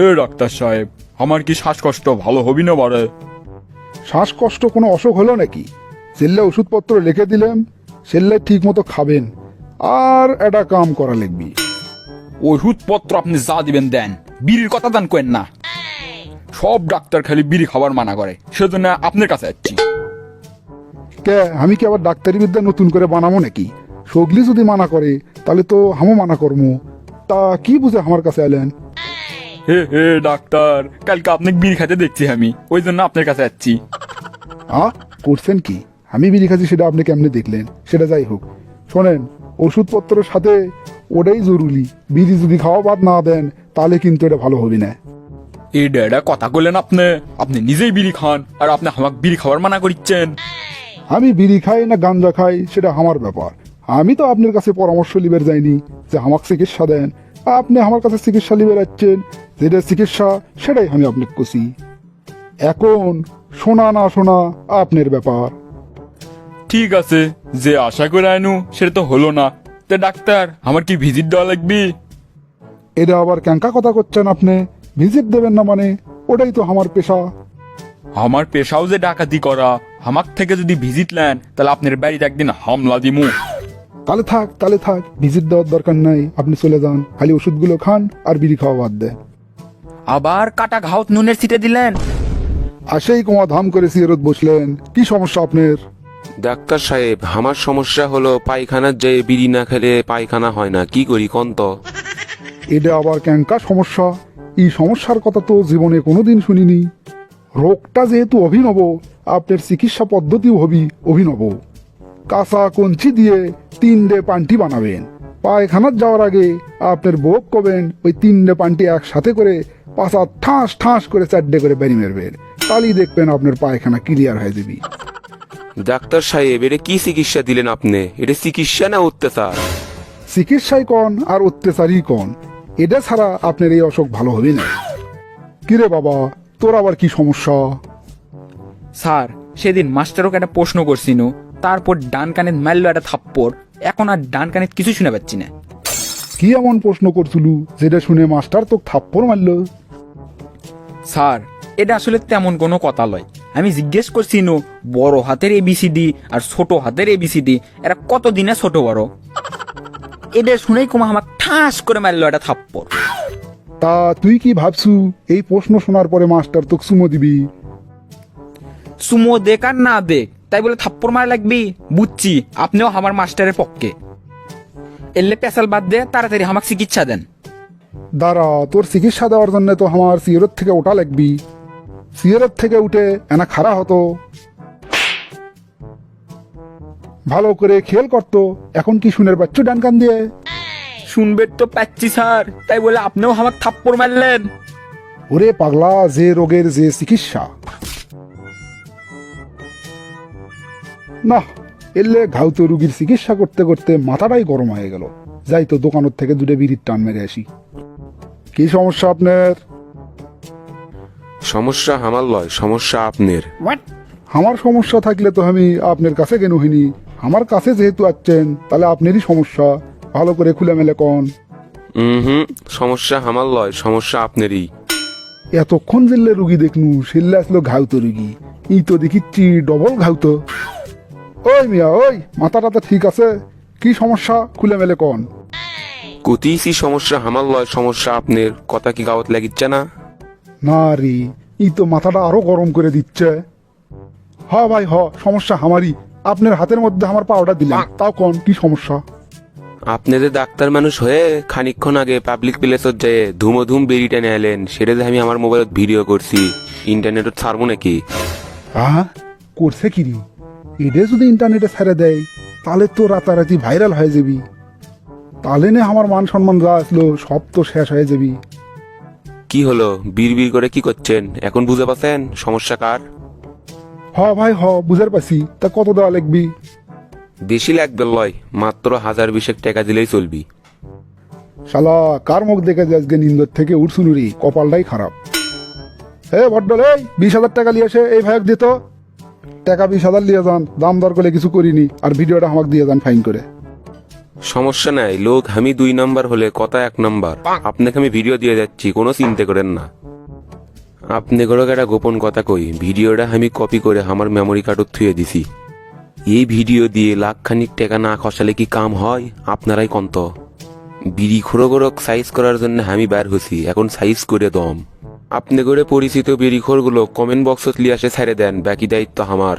এ doctor সাহেব, আমার কি শ্বাসকষ্ট ভালো হবি না বারে? শ্বাসকষ্ট কোনো অসুখ হলো নাকি? সেল্লে ওষুধপত্র লিখে দিলাম, সেল্লে ঠিক মতো খাবেন আর একটা কাম করা লিখবি। ওষুধপত্র আপনি যা দিবেন দেন, বিড়ির কথা দান করেন না। সব ডাক্তার খালি বিড়ি খাবার মানা করে, সেজন্য আপনার কাছে যাচ্ছি। কে আমি কি আবার ডাক্তারি বিদ্যা নতুন করে বানাবো নাকি? সগলি যদি মানা করে তাহলে তো হামও মানা করবো। তা কি বুঝে আমার কাছে এলেন? হে হে ডাক্তার, কালকে আপনাকে বিড়ি খাতে দেখছি আমি, ওই জন্য আপনার কাছে যাচ্ছি। করছেন কি? আমি বিড়ি খাচ্ছি সেটা আপনি কেমনে দেখলেন? সেটা যাই হোক, শোনেন, ওষুধপত্রের সাথে ওটাই জরুরি। বিড়ি যদি খাওয়া বাদ না দেন তাহলে কিন্তু এটা ভালো হবে না। এই ডেডা কথা বললেন আপনি, আপনি নিজেই বিড়ি খান আর আপনি আমাকে বিড়ি খাবার মানা করিচ্ছেন। আমি বিড়ি খাই না গাঞ্জা খাই সেটা আমার ব্যাপার। আমি তো আপনার কাছে পরামর্শ লিবার যাইনি যে আমাকে চিকিৎসা দেন। আপনি আমার কাছে চিকিৎসা লিবার যাচ্ছেন, যেটা চিকিৎসা সেটাই আমি আপনাকে কছি। এখন শোনা না শোনা আপনার ব্যাপার। ঠিক আছে, যে আশা করে আইনু সেটা তো হলো না। তে ডাক্তার, আমার কি ভিজিট দেওয়া লাগবে? এটা আবার ক্যাঙ্কা কথা করছেন আপনি? ভিজিট দেবেন না মানে? ওটাই তো আমার পেশা। আমার পেশাও যে ডাকাতি করা, আমার থেকে যদি ভিজিট নেন তাহলে আপনার বাড়িতে একদিন হামলা দিমু। তাহলে থাক, ভিজিট দেওয়ার দরকার নাই। আপনি চলে যান, খালি ওষুধগুলো খান আর বিড়ি খাওয়া বাদ দেন। আবার কাটা ঘাওত নুনের ছিটে দিলেন। আসেই কোমা ধাম করে সিয়ারত বসলেন। কি সমস্যা আপনার? ডাক্তার সাহেব, আমার সমস্যা হলো পায়খানার যে বিড়ি না খেলে পায়খানা হয় না, কি করি কোন তো? এটা আবার ক্যাঙ্কা সমস্যা? এই সমস্যার কথা তো জীবনে কোনোদিন শুনিনি। রোগটা যেহেতু অভিনব, আপনার চিকিৎসা পদ্ধতিও হবি অভিনব। কাঁচা কঞ্চি দিয়ে 3 পান্টি বানাবেন। পায়খানার যাওয়ার আগে আপনার বউক কবেন ওই 3 পান্টি একসাথে করে পাশা ঠাস ঠাস করে 4 করে বেরি মারবেন। তাহলেই দেখবেন আপনার পায়খানা ক্লিয়ার হয়ে যাবি। ডাক্তার সাহেব, এটা কি চিকিৎসা দিলেন আপনি? এটা চিকিৎসা না অত্যাচার? চিকিৎসাই কন আর অত্যাচারই কন, এটা ছাড়া আপনার এই অসুখ ভালো হবে না। কিরে বাবা, তোর আবার কি সমস্যা? স্যার, সেদিন মাস্টারকে একটা প্রশ্ন করছিনু, তারপর ডান কানে মারলো একটা থাপ্পড়, এখন আর ডান কানে কিছু শুনে পাচ্ছি না। কি এমন প্রশ্ন করছিলু যেটা শুনে মাস্টার তোকে থাপ্পড় মারলো? স্যার, এটা আসলে তেমন কোনো কথা লয়। আমি জিজ্ঞেস করছিনু, বড় হাতের এবিসিডি আর ছোট হাতের এবিসিডি এরা কত দিনে ছোট বড়? এটা শুনেই কুমা আমার ঠাস করে মারলো একটা থাপ্পড়। তা তুই কি ভাবছু এই প্রশ্ন শোনার পরে মাস্টার তোকে সুমো দিবি? সুমো দেখ আর না দেখ, তাই বলে থাপ্পড় মারা লাগবি? বুঝছি, আপনিও আমার মাস্টারের পক্ষে। এলে পেশাল বাদ দে, তাড়াতাড়ি আমাকে চিকিৎসা দেন। দাঁড়া, তোর চিকিৎসা দেওয়ার জন্য তো আমার সিয়ারত থেকে ওঠা লাগবি। সিয়ারত থেকে উঠে এনা খাড়া হতো, ভালো করে খেয়াল করতো। এখন কি শুনের বাচ্চু ডান কান দিয়ে? শুনবে তো পাচ্ছি স্যার, তাই বলে আপনিও আমাকে থাপ্পড় মারলেন? ওরে পাগলা, যে রোগের যে চিকিৎসা। না, এলে ঘাউতো রুগীর চিকিৎসা করতে করতে মাথাটাই গরম হয়ে গেল। যাই তো দোকানের থেকে 2 বিড়ির টান মেরে আসি। কি সমস্যা আপনার? সমস্যা আমার লয়, সমস্যা আপনার। আমার সমস্যা থাকলে তো আমি আপনার কাছে কেন হইনি? আমার কাছে যেহেতু আসছেন তাহলে আপনারই সমস্যা। ভালো করে খুলে মেলে কন। হুম, সমস্যা আমার লয়, সমস্যা আপনারই। এতক্ষণ জেললে রুগী দেখনু, সেললে আসলো ঘাউতো রুগী। ই তো দেখিচ্ছি ডবল ঘাউতো। ওই মিয়া, ওই মাথা টাথা ঠিক আছে? কি সমস্যা খুলে মেলে কন। কতিসি সমস্যা আমার লয়, সমস্যা আপনার। কথা কি গাওয়াত লাগিচ্ছে না? না রে, ই তো মাথাটা আরো গরম করে দিচ্ছে। হ ভাই হ, সমস্যা আমারই। আপনার হাতের মধ্যে আমার পাউডার দিলাম, তাও কন কি সমস্যা? আপনাদের ডাক্তার মানুষ হয়ে খানিকক্ষণ আগে পাবলিক প্লেসত যেয়ে ধুমধুম বেরিটা নিয়ে এলেন, সেটা যে আমি আমার মোবাইলত ভিডিও করছি, ইন্টারনেটত ছাড়বো নাকি? হ্যাঁ, করছে কি রে? এটা যদি ইন্টারনেটে ছেড়ে দেয় তাহলে তো রাতারাতি ভাইরাল হয়ে যাবি। তাহলে নে আমার মান সম্মান যা আসলো সব তো শেষ হয়ে যাবি। কি হলো, বিড় করে কি করছেন? এখন বুঝে পাচ্ছেন সমস্যা কার? হ ভাই হ, বুঝার পাছি। তা কত দেওয়া লাগবি? বেশি লাগবে লয়, মাত্র 1020 টাকা দিলেই চলবি। শালা, কার মুখ দেখে যে আজকে নিন্দর থেকে উঠছুলু রে, কপালটাই খারাপ। হে ভড্ডল, এই 20,000 টাকা নিয়ে এসে এই ভাইক দিত। টাকা 20,000 নিয়ে যান, দাম দর করে কিছু করিনি, আর ভিডিওটা আমাকে দিয়ে যান ফাইন করে। সমস্যা নাই, লোক আমি 2 নাম্বার হলে কথা 1 নাম্বার। আপনাকে আমি ভিডিও দিয়ে যাচ্ছি, কোনো চিন্তা করেন না। আপনি করে একটা গোপন কথা কই, ভিডিওটা আমি কপি করে আমার মেমোরি কার্ডত থুয়ে দিছি। এই ভিডিও দিয়ে লাখখানিক টাকা না খসালে কি কাম হয়? আপনারাই কন্ত। বিড়ি খোরগরক সাইজ করার জন্য আমি বের হছি, এখন সাইজ করে দম। আপনি করে পরিচিত বিড়িখোরগুলো কমেন্ট বক্সত লিয়ে আসে ছেড়ে দেন, বাকি দায়িত্ব আমার।